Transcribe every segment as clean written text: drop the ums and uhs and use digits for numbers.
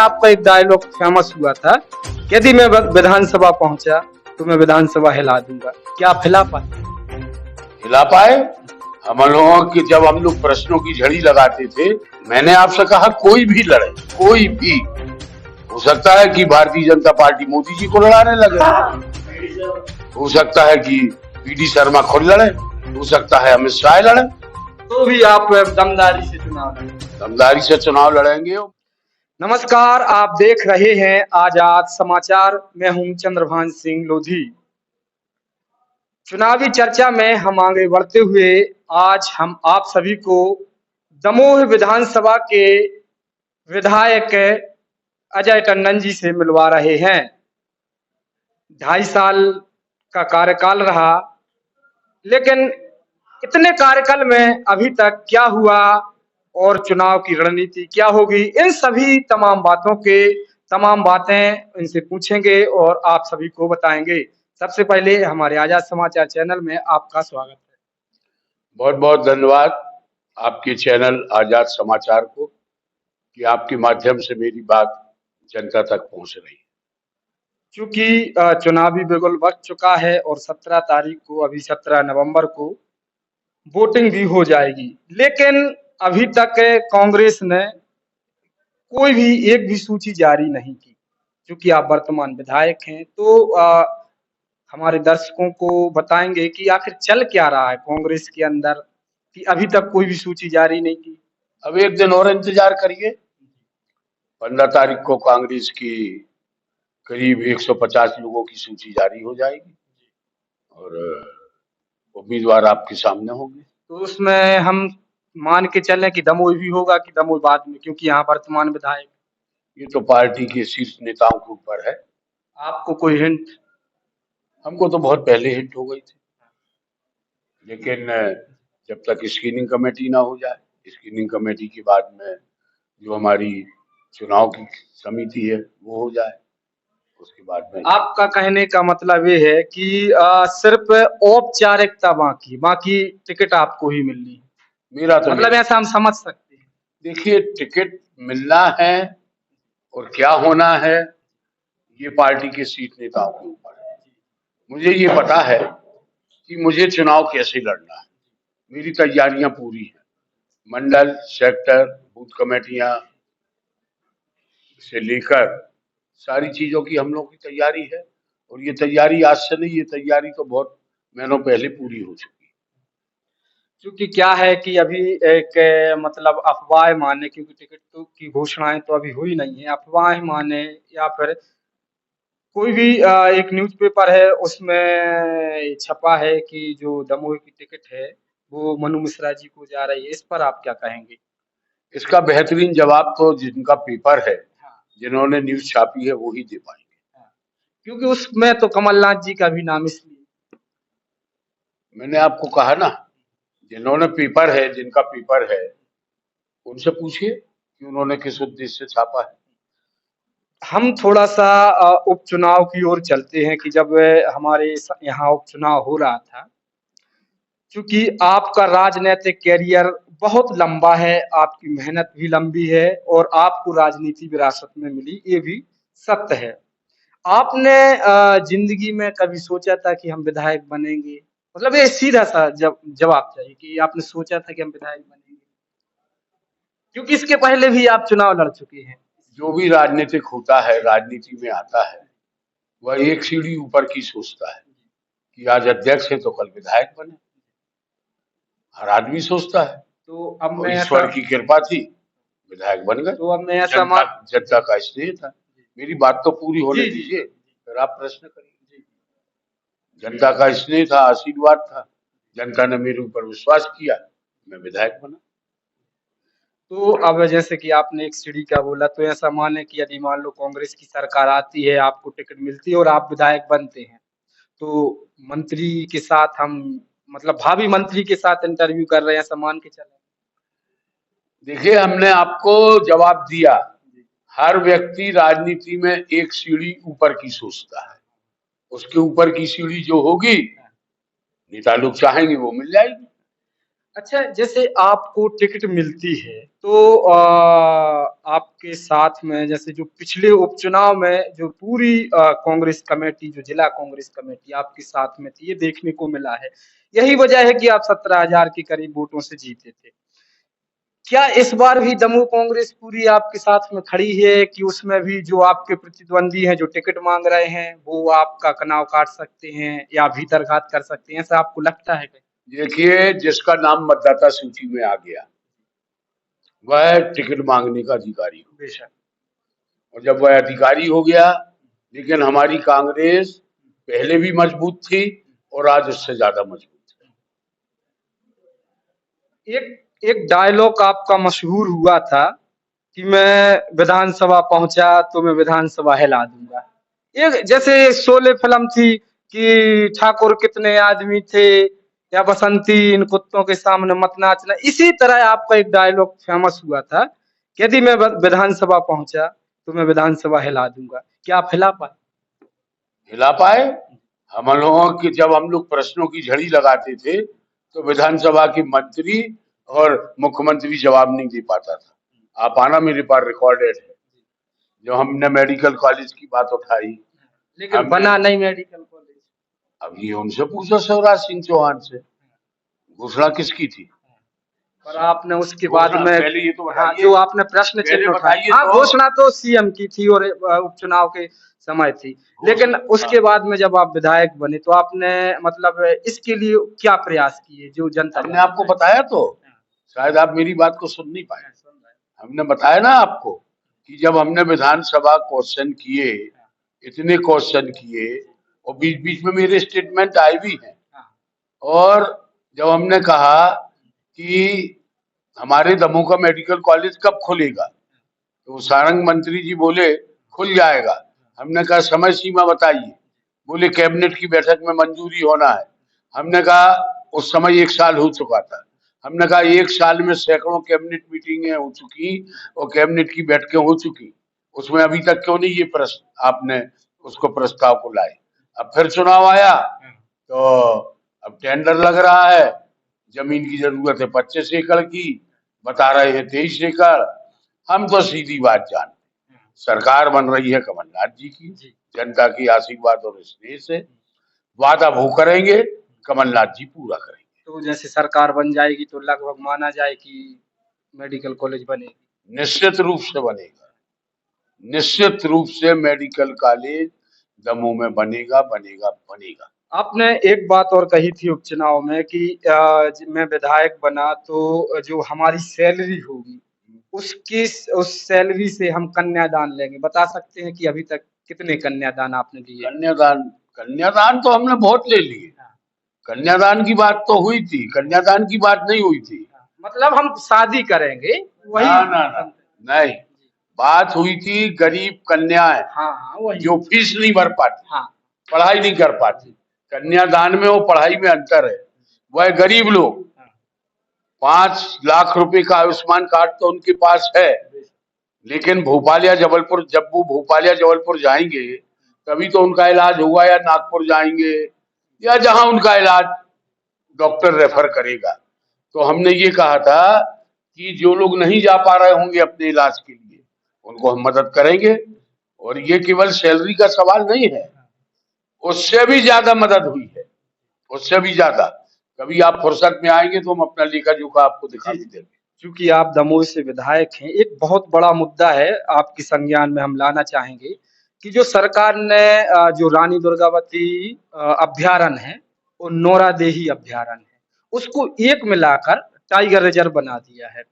आपका एक dialogue famous हुआ था, यदि मैं विधानसभा पहुंचा तो मैं विधानसभा हिला दूंगा। क्या आप हिला पाए? हिला पाए? हम लोगों की जब हम लोग प्रश्नों की झड़ी लगाते थे, मैंने आपसे कहा कोई भी लड़े, कोई भी। हो सकता है कि भारतीय जनता पार्टी मोदी जी को लड़ाने लगे, हो सकता है कि पीडी शर्मा खुद लड़े, हो सकता है अमित शाह लड़े, तो भी आप दमदारी से चुनाव लड़ेंगे? दमदारी से चुनाव लड़ेंगे। नमस्कार, आप देख रहे हैं आजाद समाचार। मैं हूं चंद्रभान सिंह लोधी। चुनावी चर्चा में हम आगे बढ़ते हुए आज हम आप सभी को दमोह विधानसभा के विधायक अजय टंडन जी से मिलवा रहे हैं। 2.5 साल का कार्यकाल रहा, लेकिन इतने कार्यकाल में अभी तक क्या हुआ और चुनाव की रणनीति क्या होगी, इन सभी तमाम बातें इनसे पूछेंगे और आप सभी को बताएंगे। सबसे पहले हमारे आजाद समाचार चैनल में आपका स्वागत है। बहुत बहुत धन्यवाद आपके चैनल आजाद समाचार को कि आपके माध्यम से मेरी बात जनता तक पहुंच रही है। क्योंकि चुनावी बिगुल बज चुका है और 17 तारीख को, अभी 17 नवंबर को वोटिंग भी हो जाएगी, लेकिन अभी तक कांग्रेस ने कोई भी एक भी सूची जारी नहीं की। क्योंकि आप वर्तमान विधायक हैं, तो हमारे दर्शकों को बताएंगे कि आखिर चल क्या रहा है कांग्रेस के अंदर कि अभी तक कोई भी सूची जारी नहीं की। अब एक दिन और इंतजार करिए, 15 तारीख को कांग्रेस की करीब 150 लोगों की सूची जारी हो जाएगी और उम्मीदवार आपके सामने होंगे। तो उसमें हम मान के चलें कि दमोह भी होगा कि दमोह बाद में, क्योंकि यहाँ वर्तमान विधायक? ये तो पार्टी के शीर्ष नेताओं के ऊपर है। आपको कोई हिंट? हमको तो बहुत पहले हिंट हो गई थी, लेकिन जब तक स्क्रीनिंग कमेटी ना हो जाए, स्क्रीनिंग कमेटी के बाद में जो हमारी चुनाव की समिति है वो हो जाए, उसके बाद में। आपका कहने का मतलब ये है कि सिर्फ औपचारिकता बाकी टिकट आपको ही मिलनी है? मेरा तो मतलब ऐसा हम समझ सकते हैं? देखिए, टिकट मिलना है और क्या होना है ये पार्टी के शीर्ष नेताओं के ऊपर है। मुझे ये पता है कि मुझे चुनाव कैसे लड़ना है। मेरी तैयारियां पूरी हैं, मंडल, सेक्टर, बूथ कमेटियां से लेकर सारी चीजों की हम लोग की तैयारी है। और ये तैयारी आज से नहीं, ये तैयारी तो बहुत महीनों पहले पूरी हो चुकी है। क्योंकि क्या है कि अभी एक मतलब अफवाह माने, क्योंकि टिकट तो की घोषणाएं तो अभी हुई नहीं है, अफवाह माने या फिर कोई भी एक न्यूज़पेपर है उसमें छपा है कि जो दमोह की टिकट है वो मनु मिश्रा जी को जा रही है। इस पर आप क्या कहेंगे? इसका बेहतरीन जवाब तो जिनका पेपर है, हाँ, जिन्होंने न्यूज छापी है, वो ही दे पाएंगे। हाँ। क्योंकि उसमें तो कमलनाथ जी का भी नाम इसलिए। मैंने आपको कहा ना, जिन्होंने पेपर है, जिनका पेपर है, उनसे पूछिए कि उन्होंने किस उद्देश्य से छापा है। हम थोड़ा सा उपचुनाव की ओर चलते हैं कि जब हमारे यहाँ उपचुनाव हो रहा था, क्योंकि आपका राजनीतिक कैरियर बहुत लंबा है, आपकी मेहनत भी लंबी है और आपको राजनीति विरासत में मिली, ये भी सत्य है। आपने जिंदगी में कभी सोचा था कि हम विधायक बनेंगे? मतलब ये सीधा सा जवाब चाहिए कि आपने सोचा था कि हम विधायक बनेंगे? क्योंकि इसके पहले भी आप चुनाव लड़ चुके हैं। जो भी राजनीतिक होता है, राजनीति में आता है, वह एक सीढ़ी ऊपर की सोचता है कि आज अध्यक्ष है तो कल विधायक बने। हर आदमी सोचता है। तो अब और मैं ईश्वर की कृपा थी, विधायक बन गए। तो अब मैं ऐसा मान जनता का स्नेह था। मेरी बात तो पूरी होने जी, जी, दीजिए, फिर आप प्रश्न करिए। जनता का स्नेह था, आशीर्वाद था, जनता ने मेरे ऊपर विश्वास किया, मैं विधायक बना। तो अब जैसे कि आपने एक सीढ़ी का बोला, तो ऐसा माने कि यदि मान लो कांग्रेस की सरकार आती है, आपको टिकट मिलती है और आप विधायक बनते हैं, तो मंत्री के साथ हम मतलब भावी मंत्री के साथ इंटरव्यू कर रहे हैं, ऐसा मान के चलें? देखिए, हमने आपको जवाब दिया। हर व्यक्ति राजनीति में एक सीढ़ी ऊपर की सोचता है। उसके ऊपर की सीढ़ी जो होगी, नेता लोग चाहेंगे वो मिल जाएगी। अच्छा, जैसे आपको टिकट मिलती है तो आपके साथ में जैसे जो पिछले उपचुनाव में जो पूरी कांग्रेस कमेटी, जो जिला कांग्रेस कमेटी आपके साथ में थी, ये देखने को मिला है। यही वजह है कि आप 17,000 के करीब वोटों से जीते थे। क्या इस बार भी दमोह कांग्रेस पूरी आपके साथ में खड़ी है कि उसमें भी जो आपके प्रतिद्वंदी हैं, जो टिकट मांग रहे हैं, वो आपका कनाव काट सकते हैं या भीतरघात कर सकते हैं, ऐसा आपको लगता है? देखिए, जिसका नाम मतदाता सूची में आ गया वह टिकट मांगने का अधिकारी हो, बेशक। और जब वह अधिकारी हो गया, लेकिन हमारी कांग्रेस पहले भी मजबूत थी और आज उससे ज्यादा मजबूत है। एक एक डायलॉग आपका मशहूर हुआ था कि मैं विधानसभा पहुंचा तो मैं विधानसभा हिला दूंगा। एक जैसे शोले फिल्म थी कि ठाकुर कितने आदमी थे या बसंती इन कुत्तों के सामने मत नाचना, इसी तरह आपका एक डायलॉग फेमस हुआ था कि यदि मैं विधानसभा पहुंचा तो मैं विधानसभा हिला दूंगा। क्या आप हिला पाए? हिला पाए? हम लोगों की जब हम लोग प्रश्नों की झड़ी लगाते थे तो विधानसभा के मंत्री और मुख्यमंत्री जवाब नहीं दे पाता था। आप आना, मेरे पास रिकॉर्डेड है। जो हमने मेडिकल कॉलेज की बात उठाई, लेकिन हमने बना नहीं मेडिकल कॉलेज। अब ये उनसे पूछो, शिवराज सिंह चौहान से। घोषणा किसकी थी? पर आपने उसके बाद घोषणा में, पहले ये तो हाँ, बताइए, जो आपने प्रश्न पहले चिन्ह उठाया, बताइए हाँ, तो। घोषणा तो सीएम की थी और उपचुनाव के समय थी। लेकिन घोषणा, हाँ, उसके बाद में जब आप विधायक बने तो आपने मतलब इसके लिए क्या प्रयास किए जो जनता हमने जानना आपको चाहे? बताया तो, हाँ, शायद आप मेरी बात को सुन नहीं पाए। हाँ, सुन रहे हैं। हमने बताया ना आपको कि जब हमने विधानसभा क्वेश्चन किए, इतने क्वेश्चन किए, और बीच बीच में मेरे स्टेटमेंट आए भी हैं, हाँ, और जब हमने कहा कि हमारे दमोह का मेडिकल कॉलेज कब खुलेगा, तो सारंग मंत्री जी बोले खुल जाएगा। हमने कहा समय सीमा बताइए, बोले कैबिनेट की बैठक में मंजूरी होना है। हमने कहा उस समय 1 साल हो चुका था। हमने कहा 1 साल में सैकड़ों कैबिनेट मीटिंगें हो चुकी और कैबिनेट की बैठकें हो चुकी, उसमें अभी तक क्यों नहीं ये प्रश्न आपने उसको प्रस्ताव को लाए। अब फिर चुनाव आया तो अब टेंडर लग रहा है, जमीन की जरूरत है 25 एकड़ की, बता रहे हैं 23 एकड़। हम तो सीधी बात जानते, सरकार बन रही है कमलनाथ जी की, जी। जनता की आशीर्वाद और स्नेह से। वादा वो करेंगे, कमलनाथ जी पूरा करेंगे। तो जैसे सरकार बन जाएगी तो लगभग माना जाए कि मेडिकल कॉलेज बनेगी। निश्चित रूप से बनेगा, निश्चित रूप से मेडिकल कॉलेज दमोह में बनेगा, बनेगा, बनेगा। आपने एक बात और कही थी उपचुनाव में कि मैं विधायक बना तो जो हमारी सैलरी होगी उसकी, उस सैलरी से हम कन्यादान लेंगे। बता सकते हैं कि अभी तक कितने कन्यादान आपने दिए? कन्यादान, कन्यादान तो हमने बहुत ले लिए। हाँ, कन्यादान की बात तो हुई थी, कन्यादान की बात नहीं हुई थी। हाँ, मतलब हम शादी करेंगे ना वही। ना ना, नहीं, बात हुई थी गरीब कन्याएं हाँ, हाँ, वही। जो फीस नहीं भर पाती, हाँ, पढ़ाई नहीं कर पाती। कन्यादान में और पढ़ाई में अंतर है। वह गरीब लोग, हाँ, 5 लाख रुपए का आयुष्मान कार्ड तो उनके पास है, लेकिन भोपाल या जबलपुर, जब वो भोपाल या जबलपुर जाएंगे तभी तो उनका इलाज होगा, या नागपुर जाएंगे या जहां उनका इलाज डॉक्टर रेफर करेगा। तो हमने ये कहा था कि जो लोग नहीं जा पा रहे होंगे अपने इलाज के लिए, उनको हम मदद करेंगे। और ये केवल सैलरी का सवाल नहीं है, उससे भी ज्यादा मदद हुई है, उससे भी ज्यादा। कभी आप फुर्सत में आएंगे तो हम अपना लेखा जोखा आपको दिखा जी, भी देंगे। चूंकि आप दमोह से विधायक हैं, एक बहुत बड़ा मुद्दा है आपके संज्ञान में हम लाना चाहेंगे कि जो सरकार ने जो रानी दुर्गावती अभ्यारण्य है, वो नौरादेही अभ्यारण्य है, उसको एक मिलाकर टाइगर रिजर्व बना दिया है।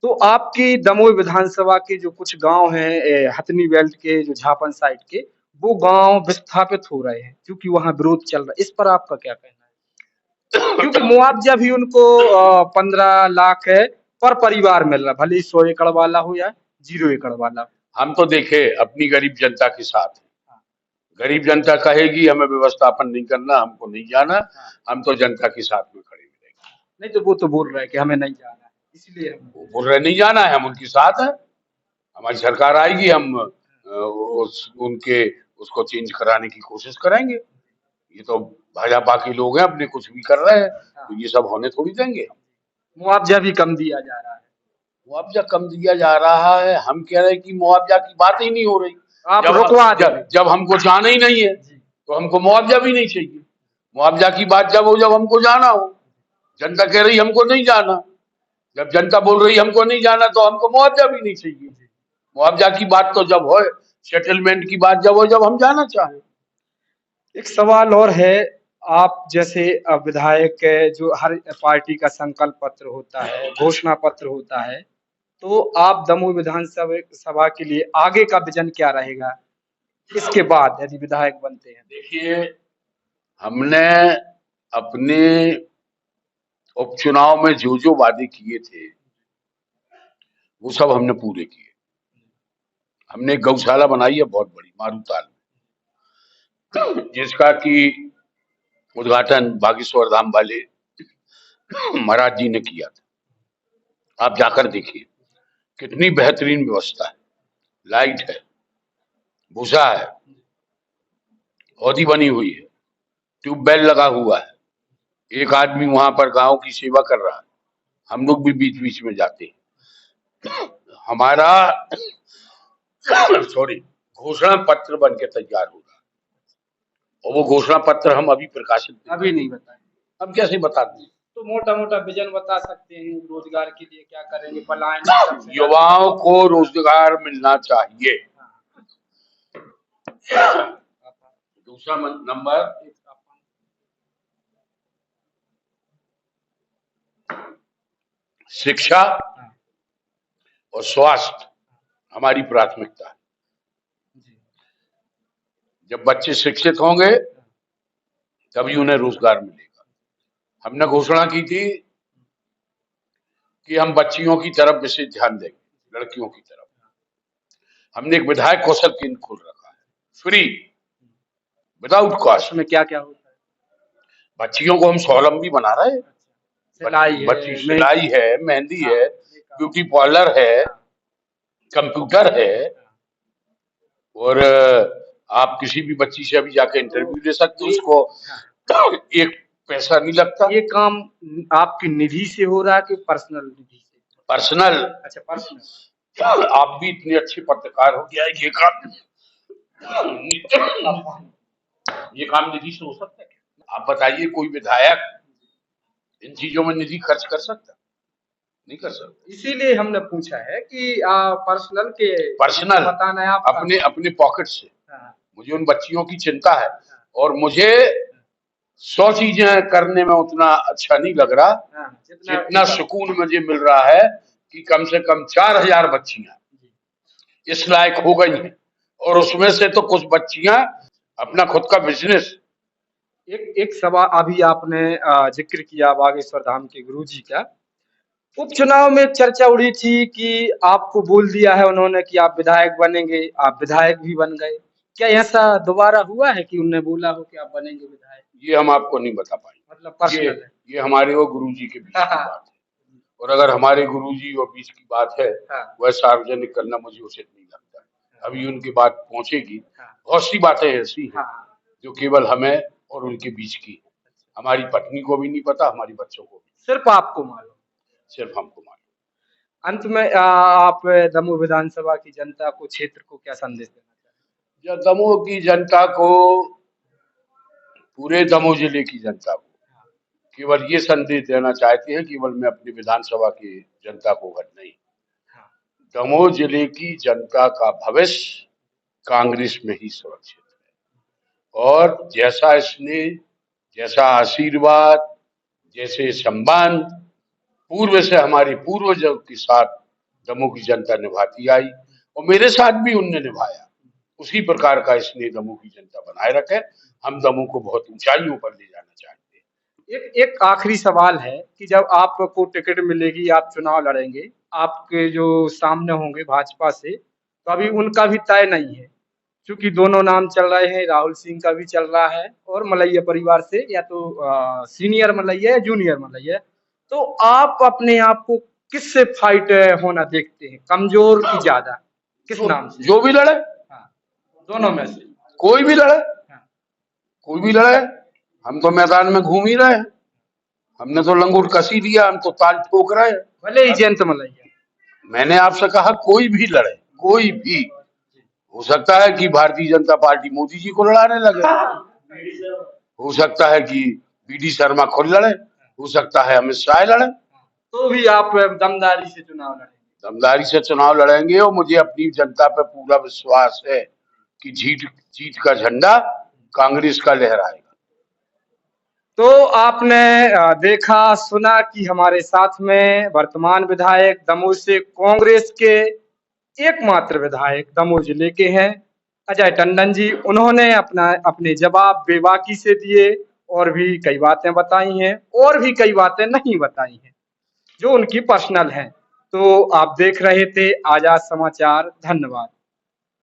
तो आपकी दमोह विधानसभा के जो कुछ गांव हैं, हथनी बेल्ट के, जो झापन साइड के, वो गांव विस्थापित हो रहे हैं क्योंकि वहां विरोध चल रहा है। इस पर आपका क्या कहना है? क्योंकि मुआवजा भी उनको 15 लाख है पर परिवार मिल रहा, भले ही 100 एकड़ वाला हो या 0 एकड़ वाला। हम तो देखे अपनी गरीब जनता के साथ हैं। गरीब जनता कहेगी हमें व्यवस्थापन नहीं करना, हमको नहीं जाना, हम तो जनता के साथ में खड़े मिलेंगे। नहीं तो वो तो बोल रहे हैं कि हमें नहीं जाना है, इसलिए हम। वो बोल रहे नहीं जाना है, हम उनके साथ हैं। हमारी सरकार आएगी, हम उनके उसको चेंज कराने की कोशिश करेंगे। ये तो भाजपा के लोग हैं, अपने कुछ भी कर रहे हैं, तो ये सब होने थोड़ी देंगे। मुआवजा भी कम दिया जा रहा है। मुआवजा कम दिया जा रहा है, हम कह रहे हैं कि मुआवजा की बात ही नहीं हो रही। आप जब रुकवा जब, देंगे। जब हमको जाना ही नहीं है जी। तो हमको मुआवजा भी नहीं चाहिए। मुआवजा की बात जब हो जब हमको जाना हो। जनता कह रही हमको नहीं जाना, जब जनता बोल रही हमको नहीं जाना तो हमको मुआवजा भी नहीं चाहिए। मुआवजा की बात तो जब हो, सेटलमेंट की बात जब हो जब हम जाना चाहें। एक सवाल और है, आप जैसे विधायक जो हर पार्टी का संकल्प पत्र होता है, घोषणा पत्र होता है, तो आप दमोह विधानसभा सभा के लिए आगे का विजन क्या रहेगा इसके बाद यदि विधायक बनते हैं? देखिए, हमने अपने उपचुनाव में जो जो वादे किए थे वो सब हमने पूरे किए। हमने एक गौशाला बनाई है बहुत बड़ी मारूताल में, जिसका कि उद्घाटन बागेश्वर धाम वाले महाराज जी ने किया था। आप जाकर देखिए कितनी बेहतरीन व्यवस्था है, लाइट है, भूसा है, हौदी बनी हुई है, ट्यूबवेल लगा हुआ है, एक आदमी वहां पर गांव की सेवा कर रहा है, हम लोग भी बीच बीच में जाते हैं। हमारा सॉरी घोषणा पत्र बन के तैयार होगा और वो घोषणा पत्र हम अभी प्रकाशित अभी नहीं बताएं, हम कैसे बता दें? तो मोटा मोटा विजन बता सकते हैं, रोजगार के लिए क्या करेंगे, पलायन युवाओं को रोजगार मिलना चाहिए। दूसरा नंबर, शिक्षा और स्वास्थ्य हमारी प्राथमिकता है। जब बच्चे शिक्षित होंगे तभी उन्हें रोजगार मिलेगा। हमने घोषणा की थी कि हम बच्चियों की तरफ विशेष ध्यान देंगे, लड़कियों की तरफ। हमने एक विधायक कौशल केंद्र खोल रखा है, फ्री, विदाउट कॉस्ट। में क्या क्या होता है? बच्चियों को हम स्वावलंबी बना रहे हैं। सिलाई सिलाई है, मेहंदी है, ब्यूटी पार्लर है, कंप्यूटर है, और आप किसी भी बच्ची से अभी जाके इंटरव्यू ले सकते हो, उसको एक पैसा नहीं लगता। ये काम आपकी निधि से हो रहा है कि पर्सनल निधि से? पर्सनल। अच्छा, पर्सनल। आप भी इतने अच्छे पत्रकार हो गया, ये काम निधि से हो सकता है? आप बताइए, कोई विधायक इन चीजों में निधि खर्च कर सकता? नहीं कर सकता। इसीलिए हमने पूछा है कि पर्सनल बताना है आप अपने पॉकेट से। मुझे उन बच्चियों की चिंता है और मुझे 100 चीजें करने में उतना अच्छा नहीं लग रहा जितना सुकून मुझे मिल रहा है कि कम से कम 4000 बच्चियां इस लायक हो गई हैं, और उसमें से तो कुछ बच्चियां अपना खुद का बिजनेस। एक सवाल अभी आपने जिक्र किया बागेश्वर धाम के गुरुजी का। उपचुनाव में चर्चा उड़ी थी कि आपको बोल दिया है उन्होंने कि आप विधायक बनेंगे, आप विधायक भी बन गए। क्या ऐसा दोबारा हुआ है कि उन्होंने बोला हो कि आप बनेंगे विधायक? ये हम आपको नहीं बता पाएंगे, मतलब पर्सनल है। ये हमारे और गुरुजी के बीच की बात है, और अगर हमारे गुरुजी और बीच की बात है वह सार्वजनिक करना मुझे उचित नहीं लगता है। अभी उनकी बात पहुंचेगी, बहुत सी बातें ऐसी हैं जो केवल हमें और उनके बीच की, हमारी पत्नी को भी नहीं पता, हमारी बच्चों को भी। सिर्फ आपको मालूम? सिर्फ हमको मालूम। अंत में आप दमोह विधानसभा की जनता को, क्षेत्र को क्या संदेश देना चाहते हैं? दमोह की जनता को, पूरे दमोह जिले की जनता को केवल ये संदेश देना चाहते हैं, केवल मैं अपनी विधानसभा की जनता को नहीं, दमोह जिले की जनता का भविष्य कांग्रेस में ही सुरक्षित है। और जैसा स्नेह, जैसा आशीर्वाद, जैसे संबंध पूर्व से हमारे पूर्वजों के साथ दमोह की जनता निभाती आई और मेरे साथ भी उनने निभाया, उसी प्रकार का स्नेह दमोह की जनता बनाए रखे। हम दमोह को बहुत ऊंचाइयों पर ले जाना चाहते हैं। एक आखिरी सवाल है कि जब आपको टिकट मिलेगी, आप चुनाव लड़ेंगे, आपके जो सामने होंगे भाजपा से, तो अभी उनका भी तय नहीं है, क्योंकि दोनों नाम चल रहे हैं, राहुल सिंह का भी चल रहा है और मलैया परिवार से या तो सीनियर मलैया या जूनियर मलैया। तो आप अपने आप को किससे फाइट होना देखते हैं, कमजोर की ज्यादा, किस नाम से? जो भी लड़े, दोनों में से कोई भी लड़े, कोई भी लड़े, हम तो मैदान में घूम ही रहे हैं, हमने तो लंगोट कस ही दिया, हम तो ताल ठोक रहे हैं। भले ही जयंत मलैया। मैंने आपसे कहा कोई भी लड़े, कोई भी। हो सकता है कि भारतीय जनता पार्टी मोदी जी को लड़ाने लगे, हो सकता है कि बीडी शर्मा खुद लड़े, हो सकता है अमित शाह लड़े। तो भी आप दमदारी से चुनाव लड़ेंगे? दमदारी से चुनाव लड़ेंगे और मुझे अपनी जनता पर पूरा विश्वास है कि जीत का झंडा कांग्रेस का लहराएगा। तो आपने देखा सुना कि हमारे साथ में वर्तमान विधायक दमोह से कांग्रेस के एकमात्र विधायक दमोह जिले के हैं अजय टंडन जी। उन्होंने अपने जवाब बेबाकी से दिए और भी कई बातें बताई हैं और भी कई बातें नहीं बताई हैं जो उनकी पर्सनल हैं। तो आप देख रहे थे आजाद समाचार। धन्यवाद।